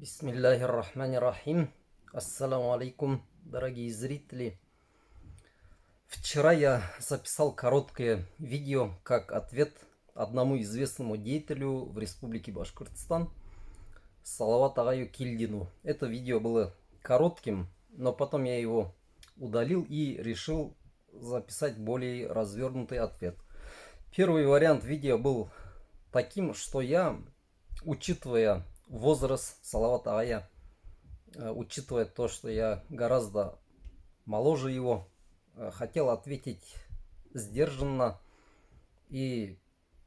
Бисмиллахир-рахманир-рахим. Ассаламу алейкум, дорогие зрители. Вчера я записал короткое видео как ответ одному известному деятелю в Республике Башкортостан, Салават Агаю Кильдину. Это видео было коротким, но потом я его удалил и решил записать более развернутый ответ. Первый вариант видео был таким, что я, учитывая возраст Салавата Агая, учитывая то, что я гораздо моложе его, хотел ответить сдержанно и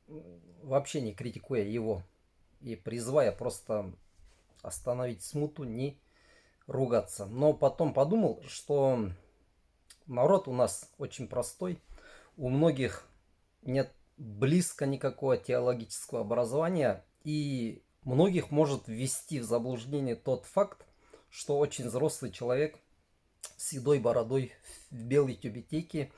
вообще не критикуя его, и призывая просто остановить смуту, не ругаться. Но потом подумал, что народ у нас очень простой, у многих нет близко никакого теологического образования, и многих может ввести в заблуждение тот факт, что очень взрослый человек с седой бородой в белой тюбетейке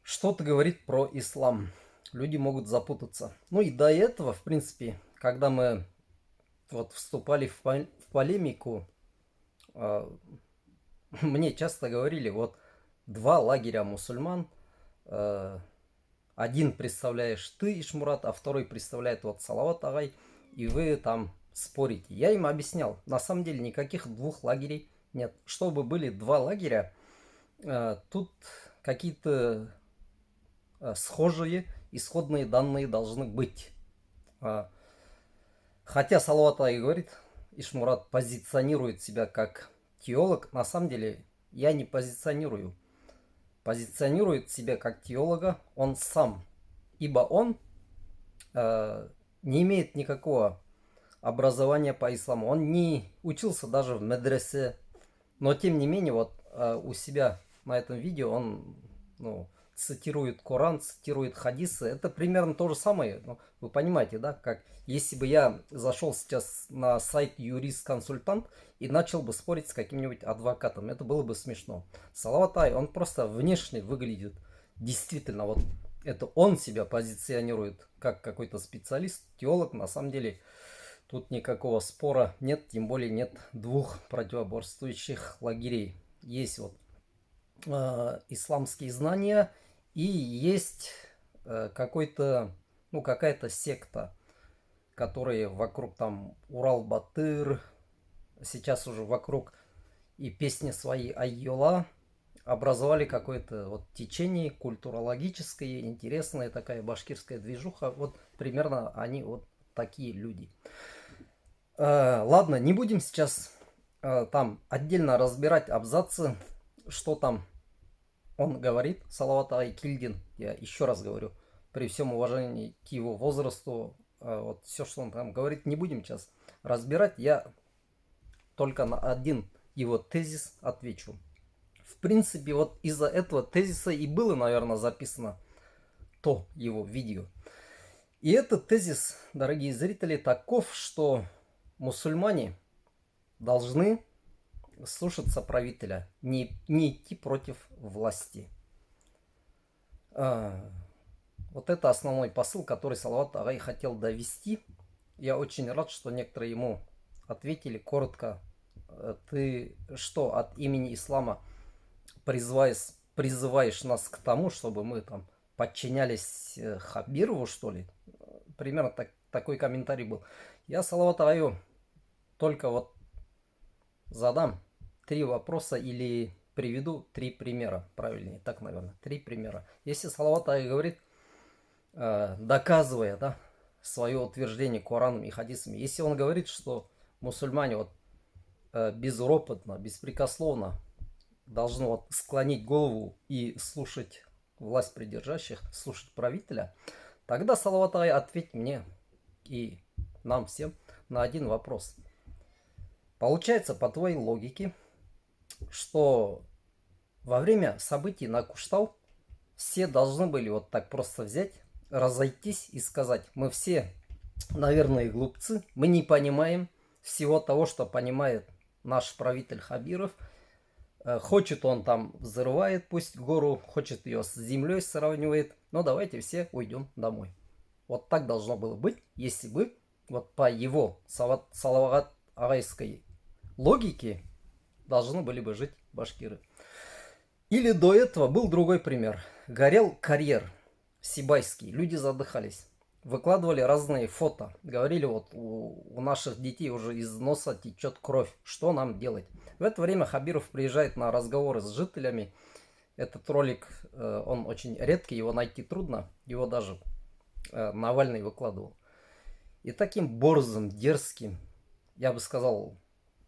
что-то говорит про ислам. Люди могут запутаться. Ну и до этого, в принципе, когда мы вот вступали в полемику, мне часто говорили, вот два лагеря мусульман, один представляешь ты, Ишмурат, а второй представляет вот Салават Агай, и вы там спорите. Я им объяснял, на самом деле никаких двух лагерей нет. Чтобы были два лагеря, тут какие-то схожие исходные данные должны быть. Хотя Салават Агай говорит, Ишмурат позиционирует себя как теолог, на самом деле я не позиционирую. Позиционирует себя как теолога он сам, ибо он не имеет никакого образования по исламу. Он не учился даже в медресе, но тем не менее вот у себя на этом видео он цитирует Коран, цитирует хадисы. Это примерно то же самое. Вы понимаете, да? Как если бы я зашел сейчас на сайт юрист-консультант и начал бы спорить с каким-нибудь адвокатом. Это было бы смешно. Салават Агай, он просто внешне выглядит действительно, вот это он себя позиционирует как какой-то специалист, теолог. На самом деле тут никакого спора нет, тем более нет двух противоборствующих лагерей. Есть вот исламские знания и есть какая-то секта, которые вокруг там Урал-Батыр, сейчас уже вокруг и песни свои Айола образовали какое-то вот течение культурологическое, интересная такая башкирская движуха. Вот примерно они вот такие люди. Ладно, не будем сейчас там отдельно разбирать абзацы, что там он говорит, Салават Агай Кильдин. Я еще раз говорю, при всем уважении к его возрасту, вот все, что он там говорит, не будем сейчас разбирать. Я только на один его тезис отвечу. В принципе, вот из-за этого тезиса и было, наверное, записано то его видео. И этот тезис, дорогие зрители, таков, что мусульмане должны слушаться правителя, не идти против власти. Вот это основной посыл, который Салават Агай хотел довести. Я очень рад, что некоторые ему ответили коротко: ты что, от имени ислама призываешь нас к тому, чтобы мы там подчинялись Хабирову, что ли? Примерно такой комментарий был. Я Салават Агаю только вот задам 3 вопроса или приведу 3 примера. Правильнее, так, наверное, 3 примера. Если Салават Агай говорит, доказывая, да, свое утверждение Кораном и хадисами, если он говорит, что мусульмане вот безропотно, беспрекословно должны вот склонить голову и слушать власть придержащих, слушать правителя, тогда, Салават Агай, ответь мне и нам всем на один вопрос. Получается, по твоей логике, что во время событий на Куштау все должны были вот так просто взять, разойтись и сказать: мы все, наверное, глупцы, мы не понимаем всего того, что понимает наш правитель Хабиров. Хочет он там взрывает пусть гору, хочет ее с землей сравнивает, но давайте все уйдем домой. Вот так должно было быть, если бы вот по его Салават агайской логики должны были бы жить башкиры. Или до этого был другой пример. Горел карьер Сибайский, люди задыхались. Выкладывали разные фото. Говорили, вот у наших детей уже из носа течет кровь. Что нам делать? В это время Хабиров приезжает на разговоры с жителями. Этот ролик, он очень редкий, его найти трудно. Его даже Навальный выкладывал. И таким борзым, дерзким, я бы сказал,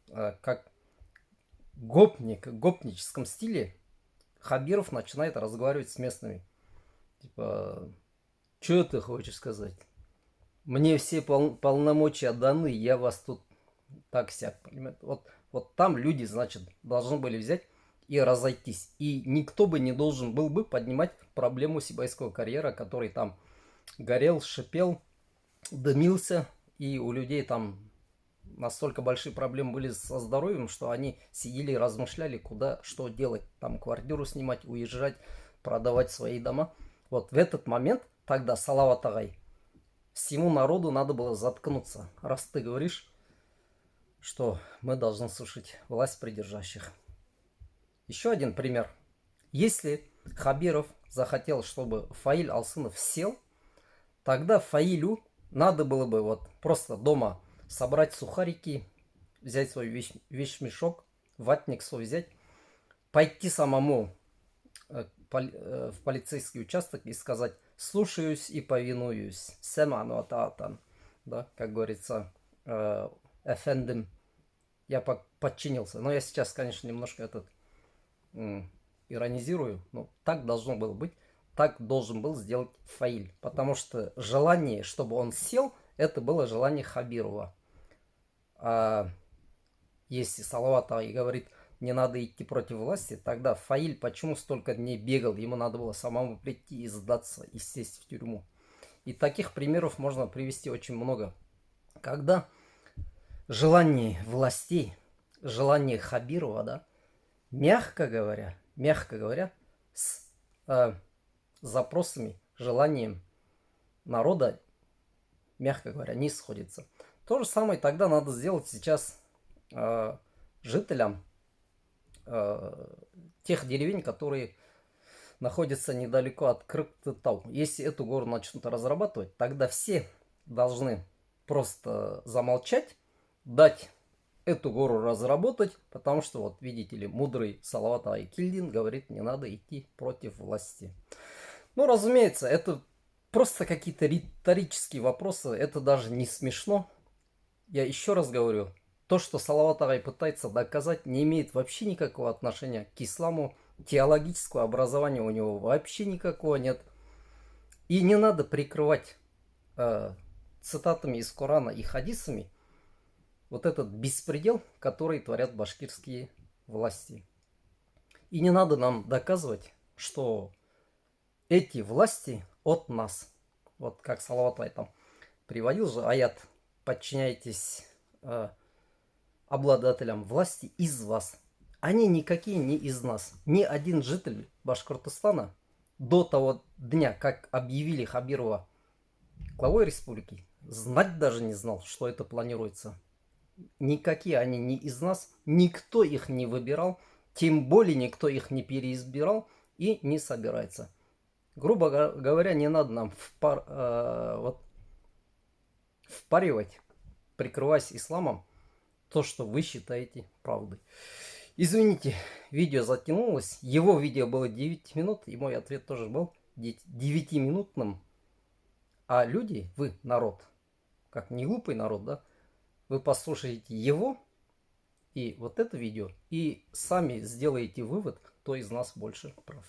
как гопническом стиле Хабиров начинает разговаривать с местными. Типа, что ты хочешь сказать? Мне все полномочия даны, я вас тут так-сяк. Вот там люди, значит, должны были взять и разойтись. И никто бы не должен был бы поднимать проблему Сибайского карьера, который там горел, шипел, дымился. И у людей там настолько большие проблемы были со здоровьем, что они сидели и размышляли, куда, что делать. Там квартиру снимать, уезжать, продавать свои дома. Вот в этот момент тогда, Салават агай, всему народу надо было заткнуться. Раз ты говоришь, что мы должны слушать власть придержащих. Еще один пример. Если Хабиров захотел, чтобы Фаиль Алсынов сел, тогда Фаилю надо было бы вот просто дома собрать сухарики, взять свой вещмешок, ватник свой взять, пойти самому в полицейский участок и сказать: слушаюсь и повинуюсь. Семану атаатан. Да, как говорится, эфендим, я подчинился. Но я сейчас, конечно, немножко иронизирую. Но так должно было быть. Так должен был сделать Фаиль. Потому что желание, чтобы он сел, это было желание Хабирова. А если Салават агай говорит, не надо идти против власти, тогда Фаиль почему столько дней бегал? Ему надо было самому прийти и сдаться, и сесть в тюрьму. И таких примеров можно привести очень много. Когда желание властей, желание Хабирова, да, мягко говоря, с запросами, желанием народа, мягко говоря, не сходится. То же самое тогда надо сделать сейчас жителям тех деревень, которые находятся недалеко от Кыргызстана. Если эту гору начнут разрабатывать, тогда все должны просто замолчать, дать эту гору разработать, потому что, вот видите ли, мудрый Салават агай Кильдин говорит, не надо идти против власти. Ну, разумеется, это просто какие-то риторические вопросы, это даже не смешно. Я еще раз говорю, то, что Салават агай пытается доказать, не имеет вообще никакого отношения к исламу. Теологического образования у него вообще никакого нет. И не надо прикрывать цитатами из Корана и хадисами вот этот беспредел, который творят башкирские власти. И не надо нам доказывать, что эти власти от нас. Вот как Салават агай там приводил же аят: подчиняйтесь обладателям власти из вас. Они никакие не из нас. Ни один житель Башкортостана до того дня, как объявили Хабирова главой республики, знать даже не знал, что это планируется. Никакие они не из нас. Никто их не выбирал. Тем более никто их не переизбирал и не собирается. Грубо говоря, не надо нам впаривать, прикрываясь исламом, то, что вы считаете правдой. Извините, видео затянулось. Его видео было 9 минут, и мой ответ тоже был 9-минутным. А люди, вы, народ, как не глупый народ, да, вы послушаете его и вот это видео, и сами сделаете вывод, кто из нас больше прав.